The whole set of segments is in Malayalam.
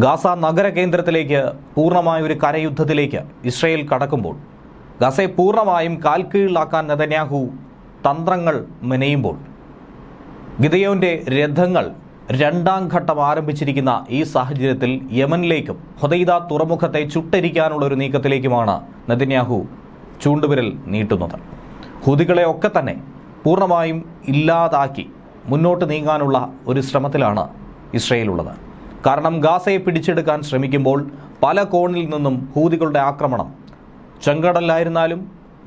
ഗാസ നഗര കേന്ദ്രത്തിലേക്ക് പൂർണ്ണമായ ഒരു കരയുദ്ധത്തിലേക്ക് ഇസ്രയേൽ കടക്കുമ്പോൾ, ഗാസയെ പൂർണ്ണമായും കാൽക്കീഴിലാക്കാൻ നെതന്യാഹു തന്ത്രങ്ങൾ മെനയുമ്പോൾ, ഗിദെയോന്റെ രഥങ്ങൾ രണ്ടാം ഘട്ടം ആരംഭിച്ചിരിക്കുന്ന ഈ സാഹചര്യത്തിൽ യമനിലേക്കും ഹൊദൈദ തുറമുഖത്തെ ചുട്ടരിക്കാനുള്ള ഒരു നീക്കത്തിലേക്കുമാണ് നെതന്യാഹു ചൂണ്ടുവിരൽ നീട്ടുന്നത്. ഹൂതികളെ ഒക്കെ തന്നെ പൂർണ്ണമായും ഇല്ലാതാക്കി മുന്നോട്ട് നീങ്ങാനുള്ള ഒരു ശ്രമത്തിലാണ് ഇസ്രയേൽ ഉള്ളത്. കാരണം ഗാസയെ പിടിച്ചെടുക്കാൻ ശ്രമിക്കുമ്പോൾ പല കോണിൽ നിന്നും ഹൂതികളുടെ ആക്രമണം ചെങ്കടലിലായിരുന്നാലും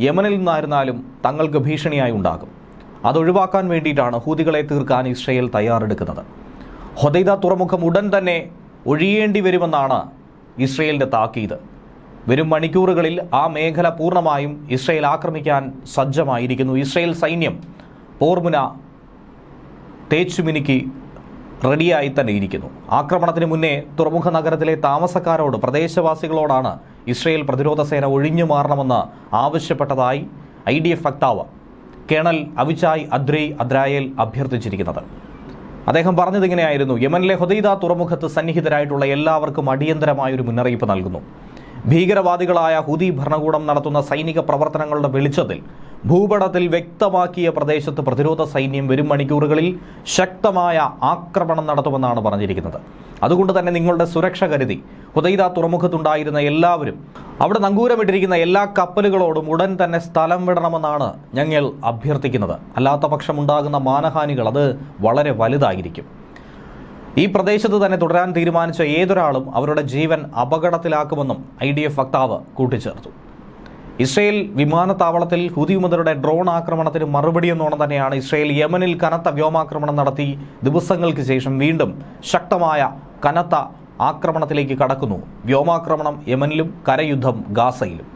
യമനിൽ നിന്നായിരുന്നാലും തങ്ങൾക്ക് ഭീഷണിയായി ഉണ്ടാകും. അതൊഴിവാക്കാൻ വേണ്ടിയിട്ടാണ് ഹൂതികളെ തീർക്കാൻ ഇസ്രയേൽ തയ്യാറെടുക്കുന്നത്. ഹൊദൈദ തുറമുഖം ഉടൻ തന്നെ ഒഴിയേണ്ടി വരുമെന്നാണ് ഇസ്രയേലിൻ്റെ താക്കീത്. വരും മണിക്കൂറുകളിൽ ആ മേഖല പൂർണ്ണമായും ഇസ്രയേൽ ആക്രമിക്കാൻ സജ്ജമായിരിക്കുന്നു. ഇസ്രയേൽ സൈന്യം പോർമുന തേച്ചുമിനുക്കി റെഡിയായി തന്നെ ഇരിക്കുന്നു. ആക്രമണത്തിന് മുന്നേ തുറമുഖ നഗരത്തിലെ താമസക്കാരോട്, പ്രദേശവാസികളോടാണ് ഇസ്രയേൽ പ്രതിരോധ സേന ഒഴിഞ്ഞു മാറണമെന്ന് ആവശ്യപ്പെട്ടതായി IDF വക്താവ് കേണൽ അവിചായ് അദ്രായേൽ അഭ്യർത്ഥിച്ചിരിക്കുന്നത്. അദ്ദേഹം പറഞ്ഞതിങ്ങനെയായിരുന്നു: യമനിലെ ഹൊദൈദ തുറമുഖത്ത് സന്നിഹിതരായിട്ടുള്ള എല്ലാവർക്കും അടിയന്തരമായൊരു മുന്നറിയിപ്പ് നൽകുന്നു. ഭീകരവാദികളായ ഹൂതി ഭരണകൂടം നടത്തുന്ന സൈനിക പ്രവർത്തനങ്ങളുടെ വെളിച്ചത്തിൽ ഭൂപടത്തിൽ വ്യക്തമാക്കിയ പ്രദേശത്ത് പ്രതിരോധ സൈന്യം വരും മണിക്കൂറുകളിൽ ശക്തമായ ആക്രമണം നടത്തുമെന്നാണ് പറഞ്ഞിരിക്കുന്നത്. അതുകൊണ്ട് തന്നെ നിങ്ങളുടെ സുരക്ഷ കരുതി ഹുദൈദ തുറമുഖത്തുണ്ടായിരുന്ന എല്ലാവരും, അവിടെ നങ്കൂരമിട്ടിരിക്കുന്ന എല്ലാ കപ്പലുകളോടും ഉടൻ തന്നെ സ്ഥലം വിടണമെന്നാണ് ഞങ്ങൾ അഭ്യർത്ഥിക്കുന്നത്. അല്ലാത്ത പക്ഷം ഉണ്ടാകുന്ന മാനഹാനികൾ അത് വളരെ വലുതായിരിക്കും. ഈ പ്രദേശത്ത് തന്നെ തുടരാൻ തീരുമാനിച്ച ഏതൊരാളും അവരുടെ ജീവൻ അപകടത്തിലാക്കുമെന്നും IDF വക്താവ് കൂട്ടിച്ചേർത്തു. ഇസ്രയേൽ വിമാനത്താവളത്തിൽ ഹൂതി വിമതരുടെ ഡ്രോൺ ആക്രമണത്തിന് മറുപടിയെന്നോണം തന്നെയാണ് ഇസ്രയേൽ യമനിൽ കനത്ത വ്യോമാക്രമണം നടത്തി ദിവസങ്ങൾക്ക് ശേഷം വീണ്ടും ശക്തമായ കനത്ത ആക്രമണത്തിലേക്ക് കടക്കുന്നു. വ്യോമാക്രമണം യമനിലും കരയുദ്ധം ഗാസയിലും.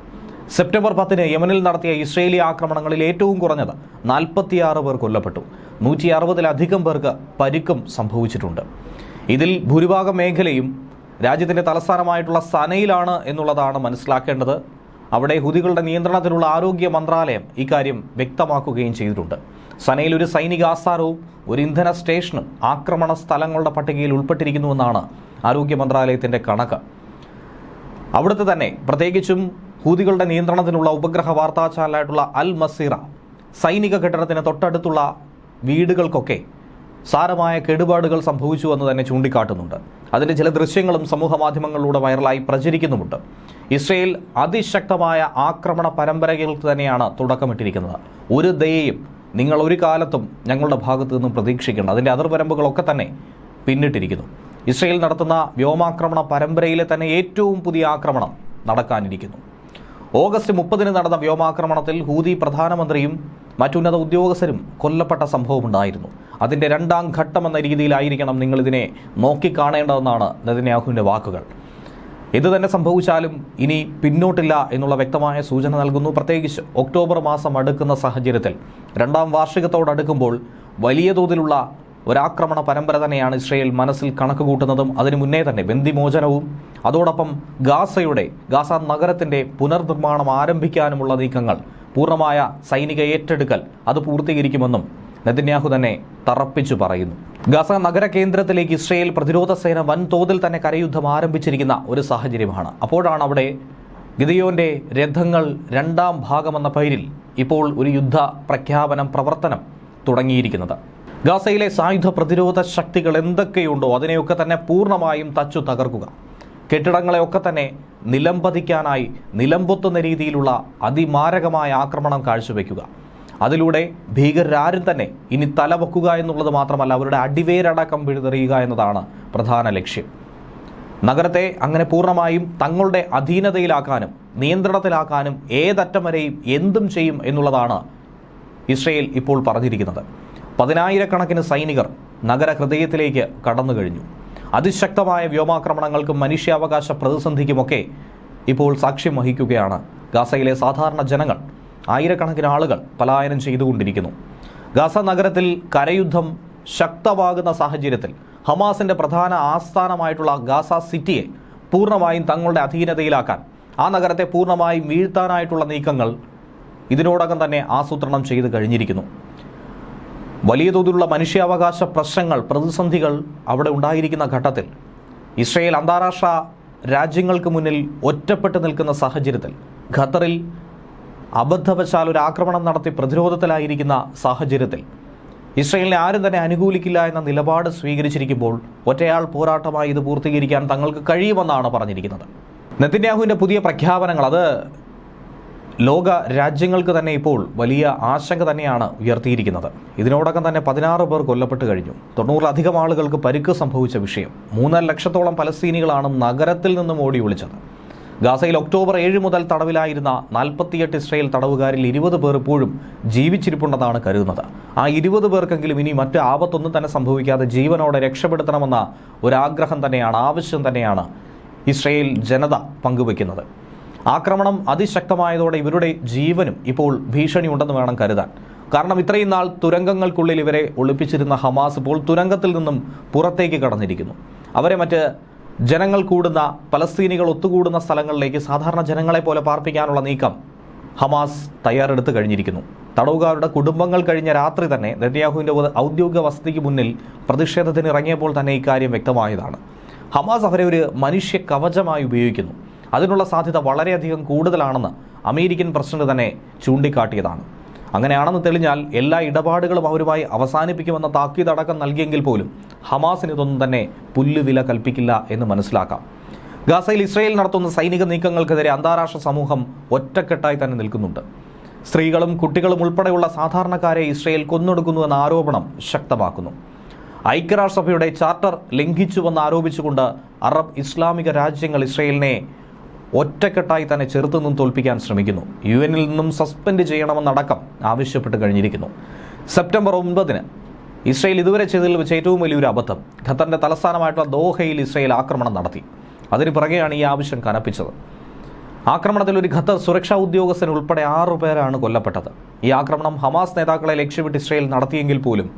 സെപ്റ്റംബർ 10 യമനിൽ നടത്തിയ ഇസ്രയേലി ആക്രമണങ്ങളിൽ ഏറ്റവും കുറഞ്ഞത് 46 പേർ കൊല്ലപ്പെട്ടു. 160-ലധികം പേർക്ക് പരിക്കും സംഭവിച്ചിട്ടുണ്ട്. ഇതിൽ ഭൂരിഭാഗം മേഖലയും രാജ്യത്തിൻ്റെ തലസ്ഥാനമായിട്ടുള്ള സനയിലാണ് എന്നുള്ളതാണ് മനസ്സിലാക്കേണ്ടത്. അവിടെ ഹൂതികളുടെ നിയന്ത്രണത്തിലുള്ള ആരോഗ്യ മന്ത്രാലയം ഇക്കാര്യം വ്യക്തമാക്കുകയും ചെയ്തിട്ടുണ്ട്. സനയിൽ ഒരു സൈനിക ആസ്ഥാനവും ഒരു ഇന്ധന സ്റ്റേഷനും ആക്രമണ സ്ഥലങ്ങളുടെ പട്ടികയിൽ ഉൾപ്പെട്ടിരിക്കുന്നുവെന്നാണ് ആരോഗ്യ മന്ത്രാലയത്തിൻ്റെ കണക്ക്. അവിടുത്തെ തന്നെ പ്രത്യേകിച്ചും ഹൂതികളുടെ നിയന്ത്രണത്തിനുള്ള ഉപഗ്രഹ വാർത്താ ചാനലായിട്ടുള്ള അൽ മസീറ സൈനിക കെട്ടിടത്തിന് തൊട്ടടുത്തുള്ള വീടുകൾക്കൊക്കെ സാരമായ കേടുപാടുകൾ സംഭവിച്ചുവെന്ന് തന്നെ ചൂണ്ടിക്കാട്ടുന്നുണ്ട്. അതിൻ്റെ ചില ദൃശ്യങ്ങളും സമൂഹ മാധ്യമങ്ങളിലൂടെ വൈറലായി പ്രചരിക്കുന്നുമുണ്ട്. ഇസ്രയേൽ അതിശക്തമായ ആക്രമണ പരമ്പരകൾക്ക് തന്നെയാണ് തുടക്കമിട്ടിരിക്കുന്നത്. ഒരു ദയയും നിങ്ങൾ ഒരു കാലത്തും ഞങ്ങളുടെ ഭാഗത്തു നിന്നും പ്രതീക്ഷിക്കേണ്ട. അതിൻ്റെ അതിർവരമ്പുകളൊക്കെ തന്നെ പിന്നിട്ടിരിക്കുന്നു. ഇസ്രയേൽ നടത്തുന്ന വ്യോമാക്രമണ പരമ്പരയിലെ തന്നെ ഏറ്റവും പുതിയ ആക്രമണം നടക്കാനിരിക്കുന്നു. ഓഗസ്റ്റ് 30 നടന്ന വ്യോമാക്രമണത്തിൽ ഹൂതി പ്രധാനമന്ത്രിയും മറ്റുന്നത ഉദ്യോഗസ്ഥരും കൊല്ലപ്പെട്ട സംഭവമുണ്ടായിരുന്നു. അതിൻ്റെ രണ്ടാം ഘട്ടമെന്ന രീതിയിലായിരിക്കണം നിങ്ങളിതിനെ നോക്കിക്കാണേണ്ടതെന്നാണ് നെതന്യാഹുവിൻ്റെ വാക്കുകൾ. ഇത് തന്നെ സംഭവിച്ചാലും ഇനി പിന്നോട്ടില്ല എന്നുള്ള വ്യക്തമായ സൂചന നൽകുന്നു. പ്രത്യേകിച്ച് ഒക്ടോബർ മാസം അടുക്കുന്ന സാഹചര്യത്തിൽ, രണ്ടാം വാർഷികത്തോടടുക്കുമ്പോൾ വലിയ തോതിലുള്ള ഒരാക്രമണ പരമ്പര തന്നെയാണ് ഇസ്രയേൽ മനസ്സിൽ കണക്ക് കൂട്ടുന്നതും. അതിനു മുന്നേ തന്നെ ബന്ദിമോചനവും അതോടൊപ്പം ഗാസ നഗരത്തിൻ്റെ പുനർനിർമ്മാണം ആരംഭിക്കാനുമുള്ള നീക്കങ്ങൾ, പൂർണ്ണമായ സൈനിക ഏറ്റെടുക്കൽ അത് പൂർത്തീകരിക്കുമെന്നും നെതന്യാഹു തന്നെ തറപ്പിച്ചു പറയുന്നു. ഗാസ നഗര കേന്ദ്രത്തിലേക്ക് ഇസ്രയേൽ പ്രതിരോധ സേന വൻതോതിൽ തന്നെ കരയുദ്ധം ആരംഭിച്ചിരിക്കുന്ന ഒരു സാഹചര്യമാണ്. അപ്പോഴാണ് അവിടെ ഗിദെയോന്റെ രഥങ്ങൾ രണ്ടാം ഭാഗമെന്ന പേരിൽ ഇപ്പോൾ ഒരു യുദ്ധ പ്രവർത്തനം തുടങ്ങിയിരിക്കുന്നത്. ഗാസയിലെ സായുധ പ്രതിരോധ ശക്തികൾ എന്തൊക്കെയുണ്ടോ അതിനെയൊക്കെ തന്നെ പൂർണ്ണമായും തച്ചു തകർക്കുക, കെട്ടിടങ്ങളെയൊക്കെ തന്നെ നിലംപതിക്കാനായി നിലംപൊത്തുന്ന രീതിയിലുള്ള അതിമാരകമായ ആക്രമണം കാഴ്ചവെക്കുക. അതിലൂടെ ഭീകരരാരും തന്നെ ഇനി തലവെക്കുക എന്നുള്ളത് മാത്രമല്ല, അവരുടെ അടിവേരടക്കം പിഴുതെറിയുക എന്നതാണ് പ്രധാന ലക്ഷ്യം. നഗരത്തെ അങ്ങനെ പൂർണ്ണമായും തങ്ങളുടെ അധീനതയിലാക്കാനും നിയന്ത്രണത്തിലാക്കാനും ഏതറ്റം വരെയും എന്തും ചെയ്യും എന്നുള്ളതാണ് ഇസ്രയേൽ ഇപ്പോൾ പറഞ്ഞിരിക്കുന്നത്. 10,000-കണക്കിന് സൈനികർ നഗരഹൃദയത്തിലേക്ക് കടന്നു കഴിഞ്ഞു. അതിശക്തമായ വ്യോമാക്രമണങ്ങൾക്കും മനുഷ്യാവകാശ പ്രതിസന്ധിക്കുമൊക്കെ ഇപ്പോൾ സാക്ഷ്യം വഹിക്കുകയാണ് ഗാസയിലെ സാധാരണ ജനങ്ങൾ. ആയിരക്കണക്കിന് ആളുകൾ പലായനം ചെയ്തുകൊണ്ടിരിക്കുന്നു. ഗാസ നഗരത്തിൽ കരയുദ്ധം ശക്തമാകുന്ന സാഹചര്യത്തിൽ ഹമാസിൻ്റെ പ്രധാന ആസ്ഥാനമായിട്ടുള്ള ഗാസ സിറ്റിയെ പൂർണ്ണമായും തങ്ങളുടെ അധീനതയിലാക്കാൻ, ആ നഗരത്തെ പൂർണ്ണമായും വീഴ്ത്താനായിട്ടുള്ള നീക്കങ്ങൾ ഇതിനോടകം തന്നെ ആസൂത്രണം ചെയ്ത് കഴിഞ്ഞിരിക്കുന്നു. വലിയ തോതിലുള്ള മനുഷ്യാവകാശ പ്രശ്നങ്ങൾ, പ്രതിസന്ധികൾ അവിടെ ഉണ്ടായിരിക്കുന്ന ഘട്ടത്തിൽ ഇസ്രയേൽ അന്താരാഷ്ട്ര രാജ്യങ്ങൾക്ക് മുന്നിൽ ഒറ്റപ്പെട്ടു നിൽക്കുന്ന സാഹചര്യത്തിൽ, ഖത്തറിൽ അബദ്ധവശാൽ ഒരു ആക്രമണം നടത്തി പ്രതിരോധത്തിലായിരിക്കുന്ന സാഹചര്യത്തിൽ ഇസ്രയേലിനെ ആരും തന്നെ അനുകൂലിക്കില്ല എന്ന നിലപാട് സ്വീകരിച്ചിരിക്കുമ്പോൾ ഒറ്റയാൾ പോരാട്ടമായി ഇത് പൂർത്തീകരിക്കാൻ തങ്ങൾക്ക് കഴിയുമെന്നാണ് പറഞ്ഞിരിക്കുന്നത്. നെതന്യാഹുവിൻ്റെ പുതിയ പ്രഖ്യാപനങ്ങൾ അത് ലോക രാജ്യങ്ങൾക്ക് തന്നെ ഇപ്പോൾ വലിയ ആശങ്ക തന്നെയാണ് ഉയർത്തിയിരിക്കുന്നത്. ഇതിനോടകം തന്നെ 16 പേർ കൊല്ലപ്പെട്ട് കഴിഞ്ഞു. 90-ലധികം ആളുകൾക്ക് പരിക്ക് സംഭവിച്ച വിഷയം. 3.5 ലക്ഷത്തോളം പലസ്തീനികളാണ് നഗരത്തിൽ നിന്നും ഓടി ഒളിച്ചത്. ഗാസയിൽ ഒക്ടോബർ 7 മുതൽ തടവിലായിരുന്ന 48 ഇസ്രയേൽ തടവുകാരിൽ 20 പേർ ഇപ്പോഴും ജീവിച്ചിരിപ്പുണ്ടെന്നാണ് കരുതുന്നത്. ആ 20 പേർക്കെങ്കിലും ഇനി മറ്റ് ആപത്തൊന്നും തന്നെ സംഭവിക്കാതെ ജീവനോടെ രക്ഷപ്പെടുത്തണമെന്ന ഒരാഗ്രഹം തന്നെയാണ്, ആവശ്യം തന്നെയാണ് ഇസ്രയേൽ ജനത പങ്കുവയ്ക്കുന്നത്. ആക്രമണം അതിശക്തമായതോടെ ഇവരുടെ ജീവനും ഇപ്പോൾ ഭീഷണിയുണ്ടെന്ന് വേണം കരുതാൻ. കാരണം ഇത്രയും നാൾ തുരങ്കങ്ങൾക്കുള്ളിൽ ഇവരെ ഒളിപ്പിച്ചിരുന്ന ഹമാസ് ഇപ്പോൾ തുരങ്കത്തിൽ നിന്നും പുറത്തേക്ക് കടന്നിരിക്കുന്നു. അവരെ മറ്റ് ജനങ്ങൾ കൂടുന്ന, പലസ്തീനികൾ ഒത്തുകൂടുന്ന സ്ഥലങ്ങളിലേക്ക് സാധാരണ ജനങ്ങളെ പോലെ പാർപ്പിക്കാനുള്ള നീക്കം ഹമാസ് തയ്യാറെടുത്ത് കഴിഞ്ഞിരിക്കുന്നു. തടവുകാരുടെ കുടുംബങ്ങൾ കഴിഞ്ഞ രാത്രി തന്നെ നെതന്യാഹുവിൻ്റെ ഔദ്യോഗിക വസതിക്ക് മുന്നിൽ പ്രതിഷേധത്തിന് ഇറങ്ങിയപ്പോൾ തന്നെ ഇക്കാര്യം വ്യക്തമായതാണ്. ഹമാസ് അവരെ ഒരു മനുഷ്യ കവചമായി ഉപയോഗിക്കുന്നു. അതിനുള്ള സാധ്യത വളരെയധികം കൂടുതലാണെന്ന് അമേരിക്കൻ പ്രസിഡന്റ് തന്നെ ചൂണ്ടിക്കാട്ടിയതാണ്. അങ്ങനെയാണെന്ന് തെളിഞ്ഞാൽ എല്ലാ ഇടപാടുകളും അവരുമായി അവസാനിപ്പിക്കുമെന്ന താക്കീതടക്കം നൽകിയെങ്കിൽ പോലും ഹമാസിന് ഇതൊന്നും തന്നെ പുല്ലുവില കൽപ്പിക്കില്ല എന്ന് മനസ്സിലാക്കാം. ഗാസയിൽ ഇസ്രയേൽ നടത്തുന്ന സൈനിക നീക്കങ്ങൾക്കെതിരെ അന്താരാഷ്ട്ര സമൂഹം ഒറ്റക്കെട്ടായി തന്നെ നിൽക്കുന്നുണ്ട്. സ്ത്രീകളും കുട്ടികളും ഉൾപ്പെടെയുള്ള സാധാരണക്കാരെ ഇസ്രയേൽ കൊന്നൊടുക്കുന്നുവെന്ന ആരോപണം ശക്തമാക്കുന്നു. ഐക്യരാഷ്ട്രസഭയുടെ ചാർട്ടർ ലംഘിച്ചുവെന്ന് ആരോപിച്ചുകൊണ്ട് അറബ് ഇസ്ലാമിക രാജ്യങ്ങൾ ഇസ്രയേലിനെ ഒറ്റക്കെട്ടായി തന്നെ ചെറുത്തു നിന്നും തോൽപ്പിക്കാൻ ശ്രമിക്കുന്നു. UN-ൽ നിന്നും സസ്പെൻഡ് ചെയ്യണമെന്നടക്കം ആവശ്യപ്പെട്ട് കഴിഞ്ഞിരിക്കുന്നു. സെപ്റ്റംബർ 9 ഇസ്രയേൽ ഇതുവരെ ചെയ്തതിൽ വെച്ച് ഏറ്റവും വലിയൊരു അബദ്ധം, ഖത്തറിൻ്റെ തലസ്ഥാനമായിട്ടുള്ള ദോഹയിൽ ഇസ്രയേൽ ആക്രമണം നടത്തി. അതിന് പിറകെയാണ് ഈ ആവശ്യം കനപ്പിച്ചത്. ആക്രമണത്തിൽ ഒരു ഖത്തർ സുരക്ഷാ ഉദ്യോഗസ്ഥൻ ഉൾപ്പെടെ 6 പേരാണ് കൊല്ലപ്പെട്ടത്. ഈ ആക്രമണം ഹമാസ് നേതാക്കളെ ലക്ഷ്യമിട്ട് ഇസ്രയേൽ നടത്തിയെങ്കിൽ പോലും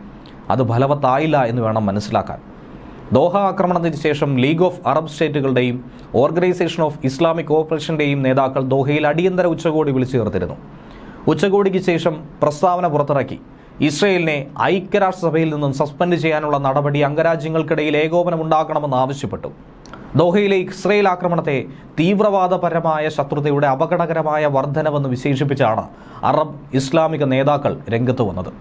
അത് ഫലവത്തായില്ല എന്ന് വേണം മനസ്സിലാക്കാൻ. ദോഹ ആക്രമണത്തിന് ശേഷം ലീഗ് ഓഫ് അറബ് സ്റ്റേറ്റുകളുടെയും ഓർഗനൈസേഷൻ ഓഫ് ഇസ്ലാമിക് കോഓപ്പറേഷൻ്റെയും നേതാക്കൾ ദോഹയിൽ അടിയന്തര ഉച്ചകോടി വിളിച്ചു ചേർത്തിരുന്നു. ഉച്ചകോടിക്ക് ശേഷം പ്രസ്താവന പുറത്തിറക്കി ഇസ്രയേലിനെ ഐക്യരാഷ്ട്രസഭയിൽ നിന്നും സസ്പെൻഡ് ചെയ്യാനുള്ള നടപടി അംഗരാജ്യങ്ങൾക്കിടയിൽ ഏകോപനമുണ്ടാക്കണമെന്ന് ആവശ്യപ്പെട്ടു. ദോഹയിലെ ഇസ്രയേൽ ആക്രമണത്തെ തീവ്രവാദപരമായ ശത്രുതയുടെ അപകടകരമായ വർധനവെന്ന് വിശേഷിപ്പിച്ചാണ് അറബ് ഇസ്ലാമിക നേതാക്കൾ രംഗത്ത് വന്നത്.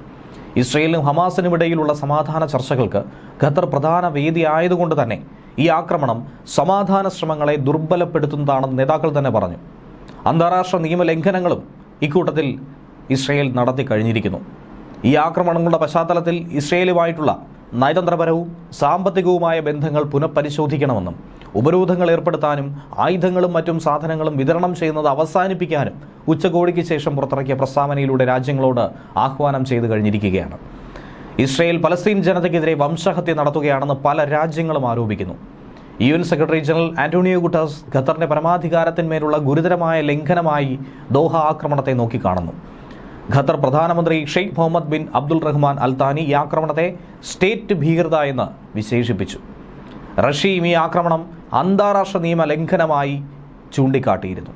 ഇസ്രയേലിനും ഹമാസിനും ഇടയിലുള്ള സമാധാന ചർച്ചകൾക്ക് ഖത്തർ പ്രധാന വേദി ആയതുകൊണ്ട് തന്നെ ഈ ആക്രമണം സമാധാന ശ്രമങ്ങളെ ദുർബലപ്പെടുത്തുന്നതാണെന്ന് നേതാക്കൾ തന്നെ പറഞ്ഞു. അന്താരാഷ്ട്ര നിയമലംഘനങ്ങളും ഇക്കൂട്ടത്തിൽ ഇസ്രയേൽ നടത്തി കഴിഞ്ഞിരിക്കുന്നു. ഈ ആക്രമണങ്ങളുടെ പശ്ചാത്തലത്തിൽ ഇസ്രയേലുമായിട്ടുള്ള നയതന്ത്രപരവും സാമ്പത്തികവുമായ ബന്ധങ്ങൾ പുനഃപരിശോധിക്കണമെന്നും ഉപരോധങ്ങൾ ഏർപ്പെടുത്താനും ആയുധങ്ങളും മറ്റും സാധനങ്ങളും വിതരണം ചെയ്യുന്നത് അവസാനിപ്പിക്കാനും ഉച്ചകോടിക്ക് ശേഷം പുറത്തിറക്കിയ പ്രസ്താവനയിലൂടെ രാജ്യങ്ങളോട് ആഹ്വാനം ചെയ്തു കഴിഞ്ഞിരിക്കുകയാണ്. ഇസ്രയേൽ പലസ്തീൻ ജനതയ്ക്കെതിരെ വംശഹത്യ നടത്തുകയാണെന്ന് പല രാജ്യങ്ങളും ആരോപിക്കുന്നു. UN secretary general Antonio Guterres ഖത്തറിന്റെ പരമാധികാരത്തിന്മേലുള്ള ഗുരുതരമായ ലംഘനമായി ദോഹ ആക്രമണത്തെ നോക്കിക്കാണുന്നു. ഖത്തർ പ്രധാനമന്ത്രി ഷെയ്ഖ് മുഹമ്മദ് ബിൻ അബ്ദുൾ റഹ്മാൻ അൽ താനി ഈ ആക്രമണത്തെ സ്റ്റേറ്റ് ഭീകരത എന്ന് വിശേഷിപ്പിച്ചു. റഷ്യയും ഈ ആക്രമണം അന്താരാഷ്ട്ര നിയമ ലംഘനമായി ചൂണ്ടിക്കാട്ടിയിരുന്നു.